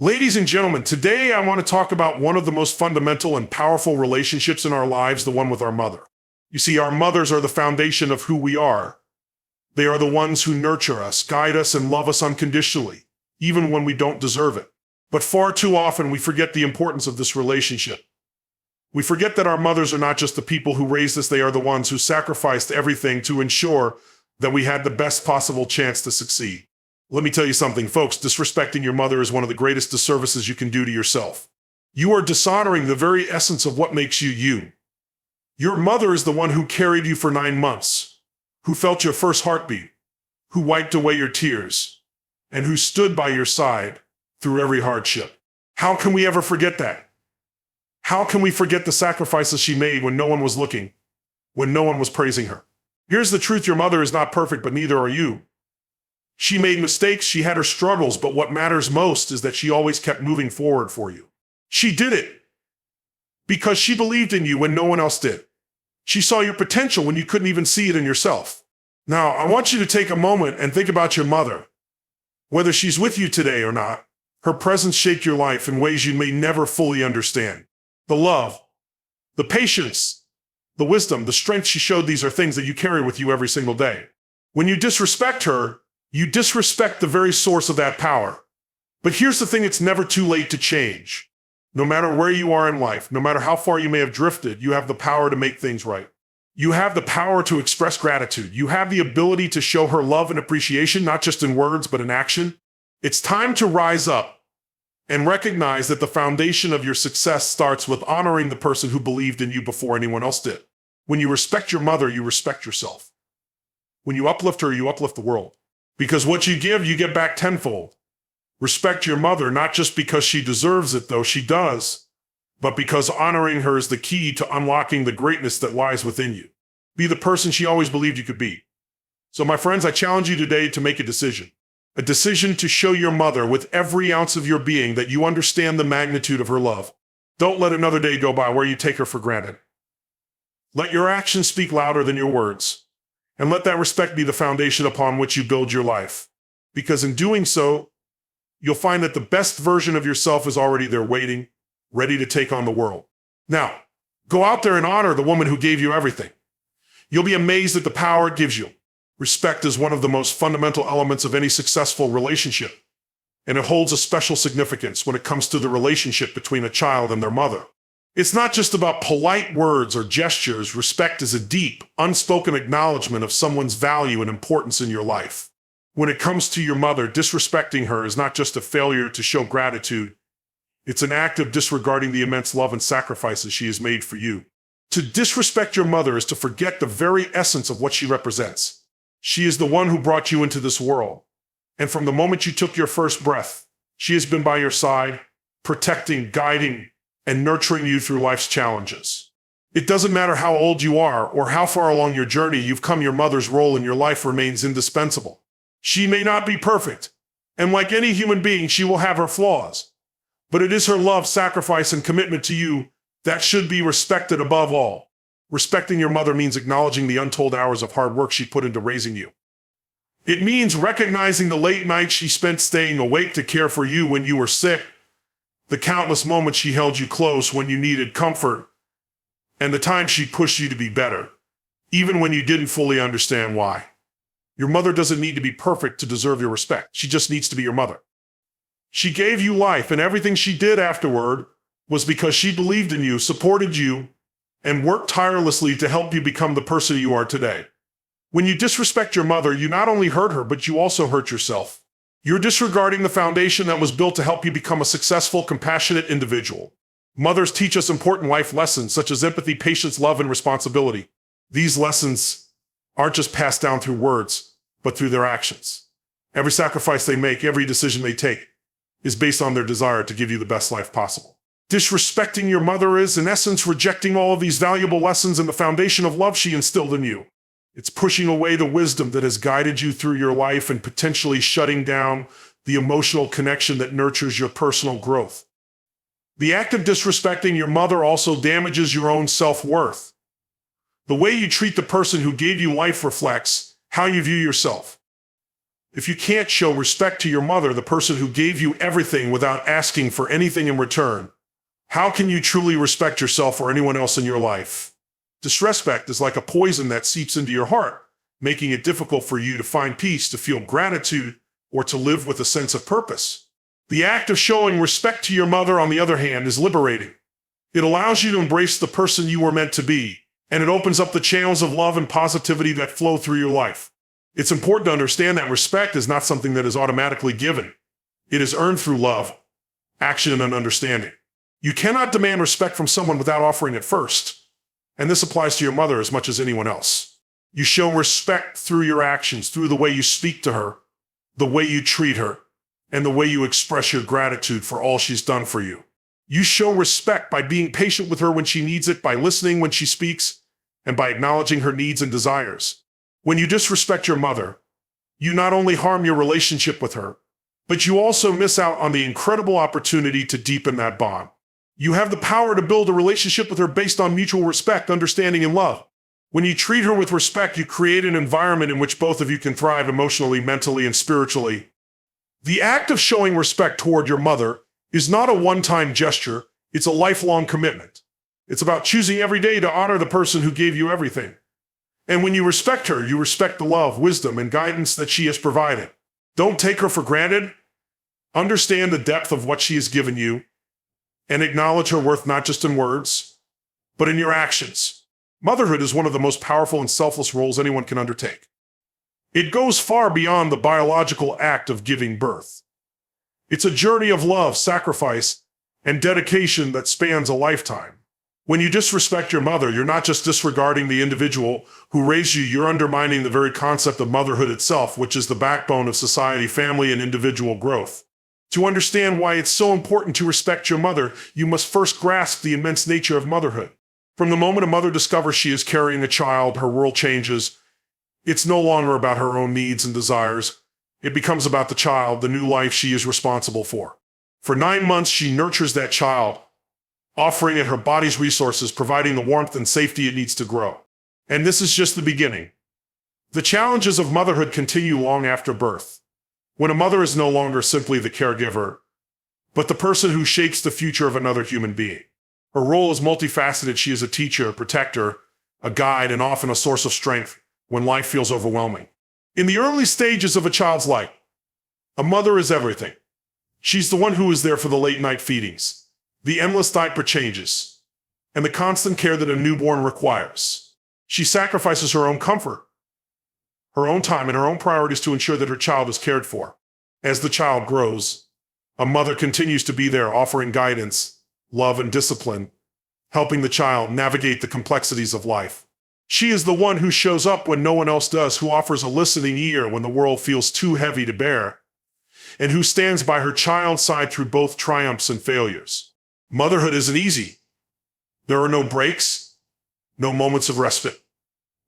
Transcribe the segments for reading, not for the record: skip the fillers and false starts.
Ladies and gentlemen, today I want to talk about one of the most fundamental and powerful relationships in our lives, the one with our mother. You see, our mothers are the foundation of who we are. They are the ones who nurture us, guide us, and love us unconditionally, even when we don't deserve it. But far too often, we forget the importance of this relationship. We forget that our mothers are not just the people who raised us, they are the ones who sacrificed everything to ensure that we had the best possible chance to succeed. Let me tell you something, folks, disrespecting your mother is one of the greatest disservices you can do to yourself. You are dishonoring the very essence of what makes you you. Your mother is the one who carried you for 9 months, who felt your first heartbeat, who wiped away your tears, and who stood by your side through every hardship. How can we ever forget that? How can we forget the sacrifices she made when no one was looking, when no one was praising her? Here's the truth, your mother is not perfect, but neither are you. She made mistakes, she had her struggles, but what matters most is that she always kept moving forward for you. She did it because she believed in you when no one else did. She saw your potential when you couldn't even see it in yourself. Now, I want you to take a moment and think about your mother. Whether she's with you today or not, her presence shaped your life in ways you may never fully understand. The love, the patience, the wisdom, the strength she showed, these are things that you carry with you every single day. When you disrespect her, you disrespect the very source of that power. But here's the thing, it's never too late to change. No matter where you are in life, no matter how far you may have drifted, you have the power to make things right. You have the power to express gratitude. You have the ability to show her love and appreciation, not just in words, but in action. It's time to rise up and recognize that the foundation of your success starts with honoring the person who believed in you before anyone else did. When you respect your mother, you respect yourself. When you uplift her, you uplift the world. Because what you give, you get back tenfold. Respect your mother, not just because she deserves it, though she does, but because honoring her is the key to unlocking the greatness that lies within you. Be the person she always believed you could be. So my friends, I challenge you today to make a decision to show your mother with every ounce of your being that you understand the magnitude of her love. Don't let another day go by where you take her for granted. Let your actions speak louder than your words. And let that respect be the foundation upon which you build your life. Because in doing so, you'll find that the best version of yourself is already there waiting, ready to take on the world. Now, go out there and honor the woman who gave you everything. You'll be amazed at the power it gives you. Respect is one of the most fundamental elements of any successful relationship, and it holds a special significance when it comes to the relationship between a child and their mother. It's not just about polite words or gestures. Respect is a deep, unspoken acknowledgement of someone's value and importance in your life. When it comes to your mother, disrespecting her is not just a failure to show gratitude. It's an act of disregarding the immense love and sacrifices she has made for you. To disrespect your mother is to forget the very essence of what she represents. She is the one who brought you into this world. And from the moment you took your first breath, she has been by your side, protecting, guiding, and nurturing you through life's challenges. It doesn't matter how old you are or how far along your journey you've come, your mother's role in your life remains indispensable. She may not be perfect, and like any human being, she will have her flaws. But it is her love, sacrifice, and commitment to you that should be respected above all. Respecting your mother means acknowledging the untold hours of hard work she put into raising you. It means recognizing the late nights she spent staying awake to care for you when you were sick, the countless moments she held you close when you needed comfort, and the times she pushed you to be better, even when you didn't fully understand why. Your mother doesn't need to be perfect to deserve your respect. She just needs to be your mother. She gave you life, and everything she did afterward was because she believed in you, supported you, and worked tirelessly to help you become the person you are today. When you disrespect your mother, you not only hurt her, but you also hurt yourself. You're disregarding the foundation that was built to help you become a successful, compassionate individual. Mothers teach us important life lessons such as empathy, patience, love, and responsibility. These lessons aren't just passed down through words, but through their actions. Every sacrifice they make, every decision they take, is based on their desire to give you the best life possible. Disrespecting your mother is, in essence, rejecting all of these valuable lessons and the foundation of love she instilled in you. It's pushing away the wisdom that has guided you through your life and potentially shutting down the emotional connection that nurtures your personal growth. The act of disrespecting your mother also damages your own self-worth. The way you treat the person who gave you life reflects how you view yourself. If you can't show respect to your mother, the person who gave you everything without asking for anything in return, how can you truly respect yourself or anyone else in your life? Disrespect is like a poison that seeps into your heart, making it difficult for you to find peace, to feel gratitude, or to live with a sense of purpose. The act of showing respect to your mother, on the other hand, is liberating. It allows you to embrace the person you were meant to be, and it opens up the channels of love and positivity that flow through your life. It's important to understand that respect is not something that is automatically given. It is earned through love, action, and understanding. You cannot demand respect from someone without offering it first, and this applies to your mother as much as anyone else. You show respect through your actions, through the way you speak to her, the way you treat her, and the way you express your gratitude for all she's done for you. You show respect by being patient with her when she needs it, by listening when she speaks, and by acknowledging her needs and desires. When you disrespect your mother, you not only harm your relationship with her, but you also miss out on the incredible opportunity to deepen that bond. You have the power to build a relationship with her based on mutual respect, understanding, and love. When you treat her with respect, you create an environment in which both of you can thrive emotionally, mentally, and spiritually. The act of showing respect toward your mother is not a one-time gesture, it's a lifelong commitment. It's about choosing every day to honor the person who gave you everything. And when you respect her, you respect the love, wisdom, and guidance that she has provided. Don't take her for granted. Understand the depth of what she has given you, and acknowledge her worth not just in words, but in your actions. Motherhood is one of the most powerful and selfless roles anyone can undertake. It goes far beyond the biological act of giving birth. It's a journey of love, sacrifice, and dedication that spans a lifetime. When you disrespect your mother, you're not just disregarding the individual who raised you, you're undermining the very concept of motherhood itself, which is the backbone of society, family, and individual growth. To understand why it's so important to respect your mother, you must first grasp the immense nature of motherhood. From the moment a mother discovers she is carrying a child, her world changes. It's no longer about her own needs and desires. It becomes about the child, the new life she is responsible for. For 9 months, she nurtures that child, offering it her body's resources, providing the warmth and safety it needs to grow. And this is just the beginning. The challenges of motherhood continue long after birth, when a mother is no longer simply the caregiver, but the person who shapes the future of another human being. Her role is multifaceted. She is a teacher, a protector, a guide, and often a source of strength when life feels overwhelming. In the early stages of a child's life, a mother is everything. She's the one who is there for the late-night feedings, the endless diaper changes, and the constant care that a newborn requires. She sacrifices her own comfort, her own time, and her own priorities to ensure that her child is cared for. As the child grows, a mother continues to be there, offering guidance, love, and discipline, helping the child navigate the complexities of life. She is the one who shows up when no one else does, who offers a listening ear when the world feels too heavy to bear, and who stands by her child's side through both triumphs and failures. Motherhood isn't easy. There are no breaks, no moments of respite.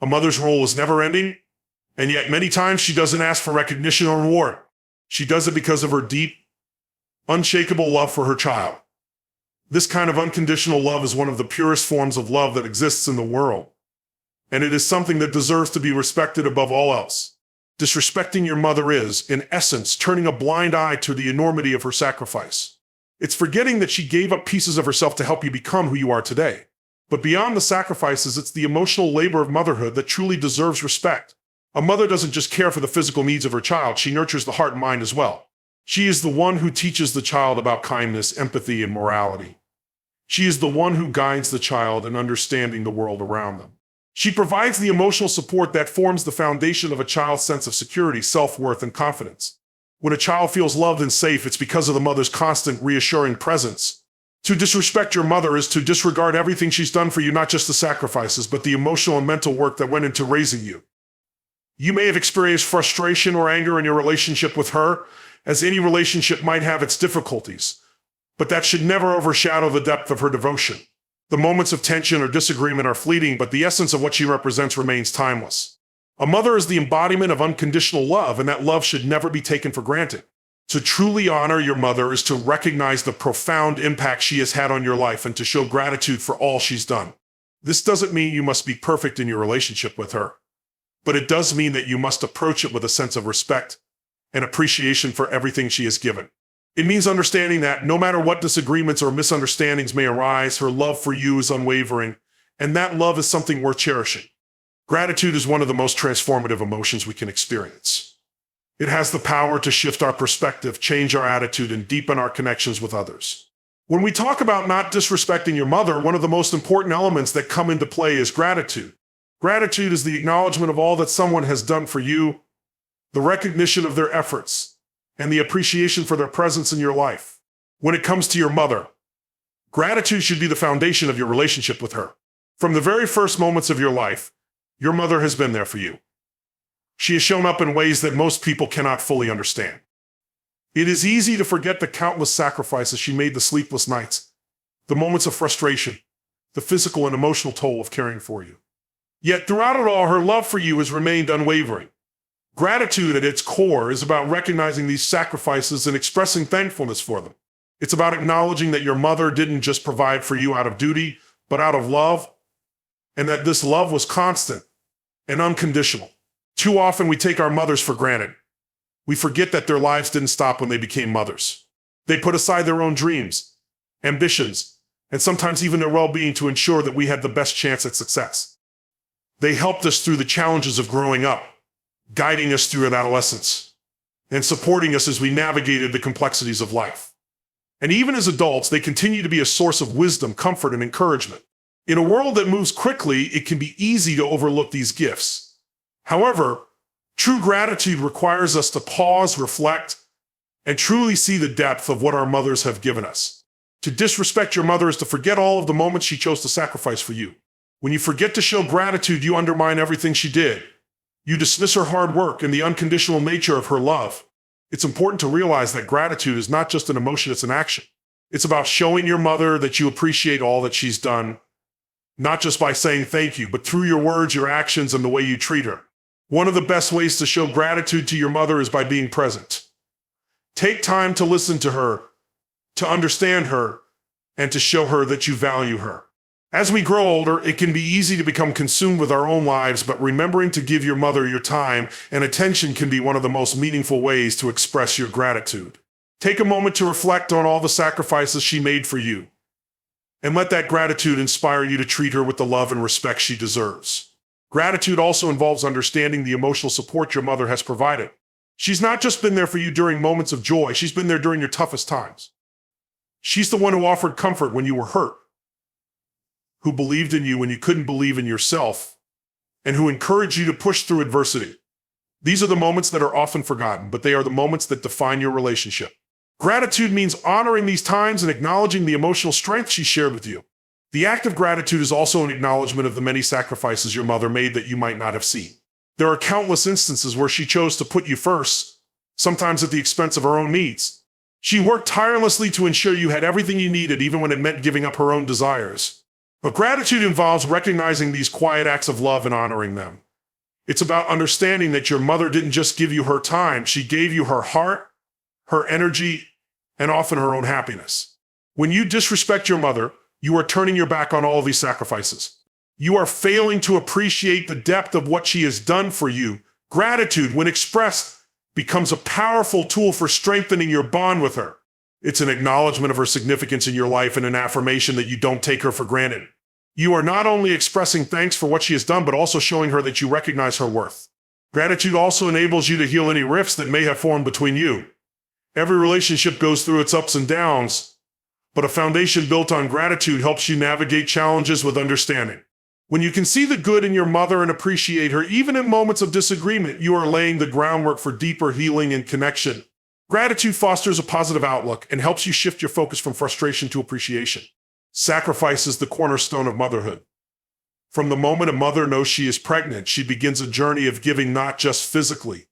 A mother's role is never-ending, and yet many times she doesn't ask for recognition or reward. She does it because of her deep, unshakable love for her child. This kind of unconditional love is one of the purest forms of love that exists in the world, and it is something that deserves to be respected above all else. Disrespecting your mother is, in essence, turning a blind eye to the enormity of her sacrifice. It's forgetting that she gave up pieces of herself to help you become who you are today. But beyond the sacrifices, it's the emotional labor of motherhood that truly deserves respect. A mother doesn't just care for the physical needs of her child, she nurtures the heart and mind as well. She is the one who teaches the child about kindness, empathy, and morality. She is the one who guides the child in understanding the world around them. She provides the emotional support that forms the foundation of a child's sense of security, self-worth, and confidence. When a child feels loved and safe, it's because of the mother's constant, reassuring presence. To disrespect your mother is to disregard everything she's done for you, not just the sacrifices, but the emotional and mental work that went into raising you. You may have experienced frustration or anger in your relationship with her, as any relationship might have its difficulties, but that should never overshadow the depth of her devotion. The moments of tension or disagreement are fleeting, but the essence of what she represents remains timeless. A mother is the embodiment of unconditional love, and that love should never be taken for granted. To truly honor your mother is to recognize the profound impact she has had on your life and to show gratitude for all she's done. This doesn't mean you must be perfect in your relationship with her, but it does mean that you must approach it with a sense of respect, and appreciation for everything she has given. It means understanding that no matter what disagreements or misunderstandings may arise, her love for you is unwavering, and that love is something worth cherishing. Gratitude is one of the most transformative emotions we can experience. It has the power to shift our perspective, change our attitude, and deepen our connections with others. When we talk about not disrespecting your mother, one of the most important elements that come into play is gratitude. Gratitude is the acknowledgement of all that someone has done for you, the recognition of their efforts, and the appreciation for their presence in your life. When it comes to your mother, gratitude should be the foundation of your relationship with her. From the very first moments of your life, your mother has been there for you. She has shown up in ways that most people cannot fully understand. It is easy to forget the countless sacrifices she made, the sleepless nights, the moments of frustration, the physical and emotional toll of caring for you. Yet throughout it all, her love for you has remained unwavering. Gratitude at its core is about recognizing these sacrifices and expressing thankfulness for them. It's about acknowledging that your mother didn't just provide for you out of duty, but out of love, and that this love was constant and unconditional. Too often we take our mothers for granted. We forget that their lives didn't stop when they became mothers. They put aside their own dreams, ambitions, and sometimes even their well-being to ensure that we had the best chance at success. They helped us through the challenges of growing up, guiding us through adolescence, and supporting us as we navigated the complexities of life. And even as adults, they continue to be a source of wisdom, comfort, and encouragement. In a world that moves quickly, it can be easy to overlook these gifts. However, true gratitude requires us to pause, reflect, and truly see the depth of what our mothers have given us. To disrespect your mother is to forget all of the moments she chose to sacrifice for you. When you forget to show gratitude, you undermine everything she did. You dismiss her hard work and the unconditional nature of her love. It's important to realize that gratitude is not just an emotion, it's an action. It's about showing your mother that you appreciate all that she's done, not just by saying thank you, but through your words, your actions, and the way you treat her. One of the best ways to show gratitude to your mother is by being present. Take time to listen to her, to understand her, and to show her that you value her. As we grow older, it can be easy to become consumed with our own lives, but remembering to give your mother your time and attention can be one of the most meaningful ways to express your gratitude. Take a moment to reflect on all the sacrifices she made for you, and let that gratitude inspire you to treat her with the love and respect she deserves. Gratitude also involves understanding the emotional support your mother has provided. She's not just been there for you during moments of joy, she's been there during your toughest times. She's the one who offered comfort when you were hurt, who believed in you when you couldn't believe in yourself, and who encouraged you to push through adversity. These are the moments that are often forgotten, but they are the moments that define your relationship. Gratitude means honoring these times and acknowledging the emotional strength she shared with you. The act of gratitude is also an acknowledgement of the many sacrifices your mother made that you might not have seen. There are countless instances where she chose to put you first, sometimes at the expense of her own needs. She worked tirelessly to ensure you had everything you needed, even when it meant giving up her own desires. But gratitude involves recognizing these quiet acts of love and honoring them. It's about understanding that your mother didn't just give you her time, she gave you her heart, her energy, and often her own happiness. When you disrespect your mother, you are turning your back on all of these sacrifices. You are failing to appreciate the depth of what she has done for you. Gratitude, when expressed, becomes a powerful tool for strengthening your bond with her. It's an acknowledgement of her significance in your life and an affirmation that you don't take her for granted. You are not only expressing thanks for what she has done, but also showing her that you recognize her worth. Gratitude also enables you to heal any rifts that may have formed between you. Every relationship goes through its ups and downs, but a foundation built on gratitude helps you navigate challenges with understanding. When you can see the good in your mother and appreciate her, even in moments of disagreement, you are laying the groundwork for deeper healing and connection. Gratitude fosters a positive outlook and helps you shift your focus from frustration to appreciation. Sacrifice is the cornerstone of motherhood. From the moment a mother knows she is pregnant, she begins a journey of giving not just physically,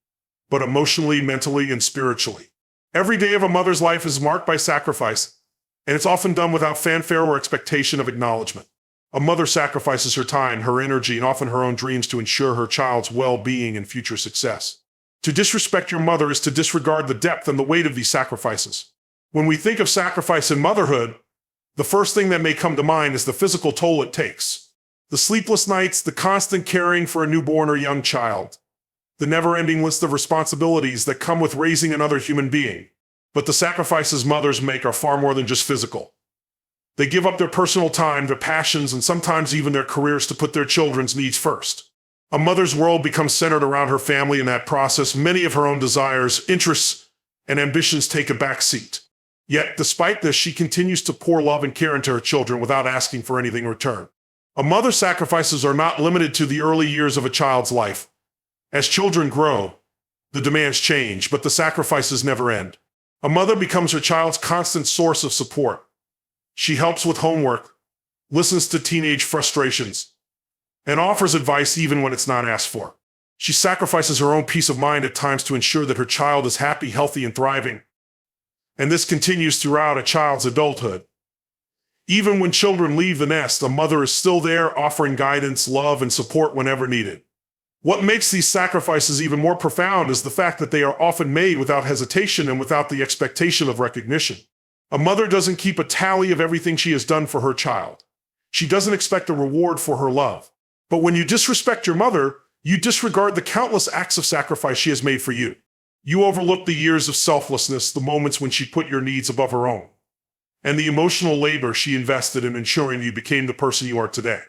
but emotionally, mentally, and spiritually. Every day of a mother's life is marked by sacrifice, and it's often done without fanfare or expectation of acknowledgement. A mother sacrifices her time, her energy, and often her own dreams to ensure her child's well-being and future success. To disrespect your mother is to disregard the depth and the weight of these sacrifices. When we think of sacrifice in motherhood, the first thing that may come to mind is the physical toll it takes. The sleepless nights, the constant caring for a newborn or young child, the never-ending list of responsibilities that come with raising another human being. But the sacrifices mothers make are far more than just physical. They give up their personal time, their passions, and sometimes even their careers to put their children's needs first. A mother's world becomes centered around her family. In that process, many of her own desires, interests, and ambitions take a back seat. Yet, despite this, she continues to pour love and care into her children without asking for anything in return. A mother's sacrifices are not limited to the early years of a child's life. As children grow, the demands change, but the sacrifices never end. A mother becomes her child's constant source of support. She helps with homework, listens to teenage frustrations, and offers advice even when it's not asked for. She sacrifices her own peace of mind at times to ensure that her child is happy, healthy, and thriving. And this continues throughout a child's adulthood. Even when children leave the nest, a mother is still there, offering guidance, love, and support whenever needed. What makes these sacrifices even more profound is the fact that they are often made without hesitation and without the expectation of recognition. A mother doesn't keep a tally of everything she has done for her child. She doesn't expect a reward for her love. But when you disrespect your mother, you disregard the countless acts of sacrifice she has made for you. You overlook the years of selflessness, the moments when she put your needs above her own, and the emotional labor she invested in ensuring you became the person you are today.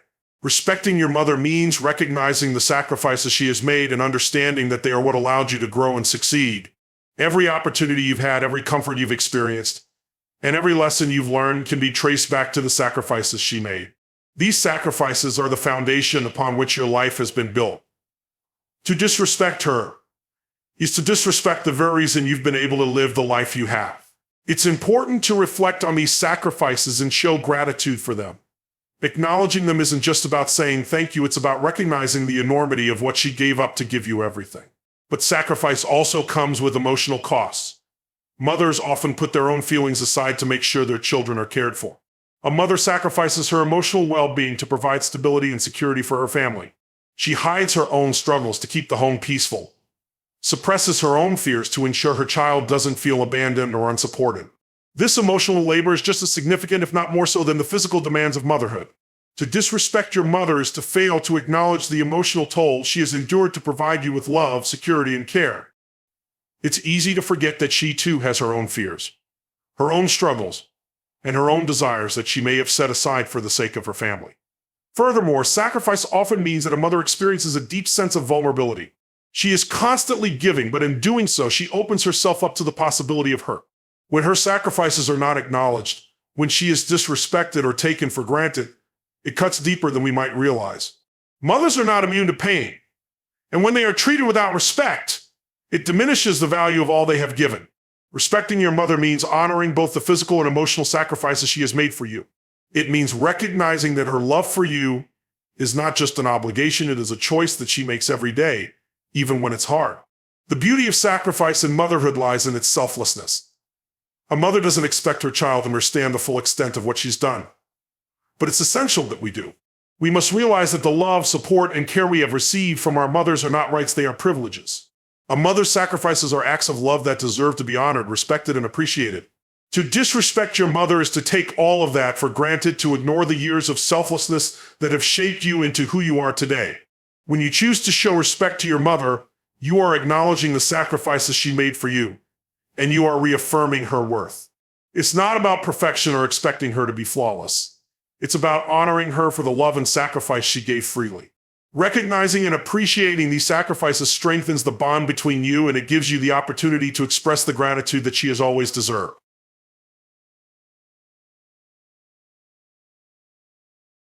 Respecting your mother means recognizing the sacrifices she has made and understanding that they are what allowed you to grow and succeed. Every opportunity you've had, every comfort you've experienced, and every lesson you've learned can be traced back to the sacrifices she made. These sacrifices are the foundation upon which your life has been built. To disrespect her is to disrespect the very reason you've been able to live the life you have. It's important to reflect on these sacrifices and show gratitude for them. Acknowledging them isn't just about saying thank you, it's about recognizing the enormity of what she gave up to give you everything. But sacrifice also comes with emotional costs. Mothers often put their own feelings aside to make sure their children are cared for. A mother sacrifices her emotional well-being to provide stability and security for her family. She hides her own struggles to keep the home peaceful, suppresses her own fears to ensure her child doesn't feel abandoned or unsupported. This emotional labor is just as significant, if not more so, than the physical demands of motherhood. To disrespect your mother is to fail to acknowledge the emotional toll she has endured to provide you with love, security, and care. It's easy to forget that she too has her own fears, her own struggles, and her own desires that she may have set aside for the sake of her family. Furthermore, sacrifice often means that a mother experiences a deep sense of vulnerability. She is constantly giving, but in doing so, she opens herself up to the possibility of hurt. When her sacrifices are not acknowledged, when she is disrespected or taken for granted, it cuts deeper than we might realize. Mothers are not immune to pain, and when they are treated without respect, it diminishes the value of all they have given. Respecting your mother means honoring both the physical and emotional sacrifices she has made for you. It means recognizing that her love for you is not just an obligation, it is a choice that she makes every day, even when it's hard. The beauty of sacrifice in motherhood lies in its selflessness. A mother doesn't expect her child to understand the full extent of what she's done, but it's essential that we do. We must realize that the love, support, and care we have received from our mothers are not rights, they are privileges. A mother's sacrifices are acts of love that deserve to be honored, respected, and appreciated. To disrespect your mother is to take all of that for granted, to ignore the years of selflessness that have shaped you into who you are today. When you choose to show respect to your mother, you are acknowledging the sacrifices she made for you, and you are reaffirming her worth. It's not about perfection or expecting her to be flawless. It's about honoring her for the love and sacrifice she gave freely. Recognizing and appreciating these sacrifices strengthens the bond between you, and it gives you the opportunity to express the gratitude that she has always deserved.